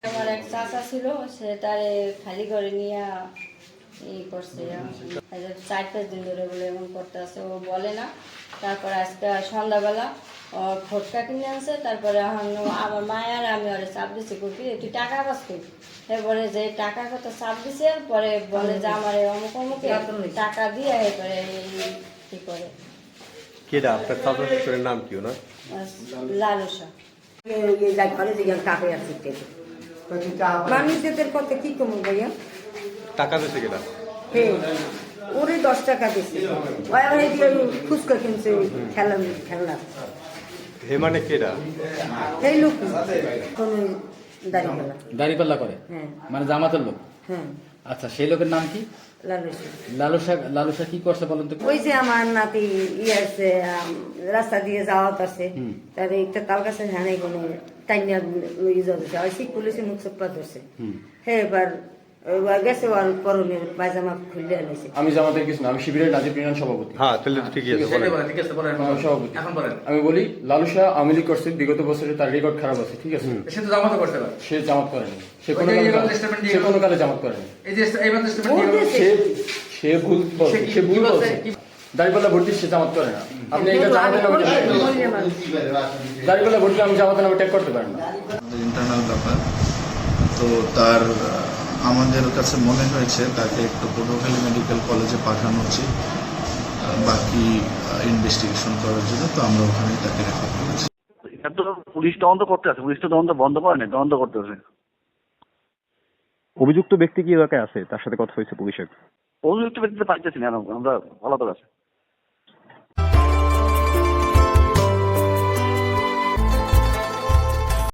আমার এক চাচা ছিল, সে তারে খালি করে নিয়ে করছে 4-5 দিন ধরে বলে এমন করতে আছে, ও বলে না। তারপরে আজকে সন্ধ্যাবেলা ও ফটকা কিনে আনছে। তারপরে আমার মায়ের আমি ওরে চাপ দিচ্ছি, কপি তুই টাকা পাচ্ছি। এরপরে যে টাকা কত চাপ দিছে, পরে বলে যে আমার অমুক অমুক টাকা দিয়ে এরপরে কি করে। কেডা আপনার চাচা শ্বশুরের নাম কি ওনার? লালসা। ঘরে যে কাপে আছে মানুষদের কথা কি কম ভাইয়া। টাকা দিয়েছে কেডা? হ্যাঁ, ওরে 10 টাকা দিচ্ছে, ওই আবার এদিকে ফুচকা কিনছে, খেলনা। হে মানে কেডা? এই লোক কোন দাড়িপাল্লা দাড়িপাল্লা করে, হ্যাঁ মানে জামাতের লোক। হ্যাঁ, আচ্ছা, সেই লোকের নাম কি? লালসা। লালুসা কি করছে বলেন তো? ওই যে আমার নাতি আছে, রাস্তা দিয়ে যাওয়া আছে, তার একটা তার কাছে হানে কোনো টাইনিয়া পুলিশে মুখ চপ্পা ধরছে। হ্যাঁ, এবার গেছে ওর পরনের পায়জামা খুলে আনেছে। আমি জামাতের কিছু না, আমি শিবিরের নাজিব ইউনিয়ন সভাপতি। হ্যাঁ, তাহলে তো ঠিকই আছে, বলেন। সভাপতি আমি বলি, লালুসা আওয়ামী লীগ করছে, বিগত বছরে তার রেকর্ড খারাপ আছে, ঠিক আছে? সে তো জামাত করতে পারে, সে জামাত করেনি, সে কোনো কালে জামাত করেনি। এই যে এইবার স্টেটমেন্ট সে ভুল বলছে, সে ভুল বলছে। দাড়িপাল্লা ভোট দিচ্ছে, জামাত করে না। আপনি এটা জামাতের নামে দাড়িপাল্লা ভোট দিলে আমি জামাতের নামে ট্যাগ করতে পারেন না। ইন্টারনাল ব্যাপার তো তার আমাদের কাছে মনে হয়েছে তাকে একটু পটুয়াখালী মেডিকেল কলেজে পাঠানো উচিত বাকি ইনভেস্টিগেশন করার জন্য, তো আমরা ওখানে তাকে রেফার করেছি। এটা তো পুলিশ তদন্ত করতে আছে, পুলিশ তো তদন্ত বন্ধ করে নাই, তদন্ত করতে আছে। অভিযুক্ত ব্যক্তি কি এলাকায় আছে? তার সাথে কথা হয়েছে পুলিশের? অভিযুক্ত ব্যক্তিতে পাইতেছি না, আমরা ভালো তো আছে।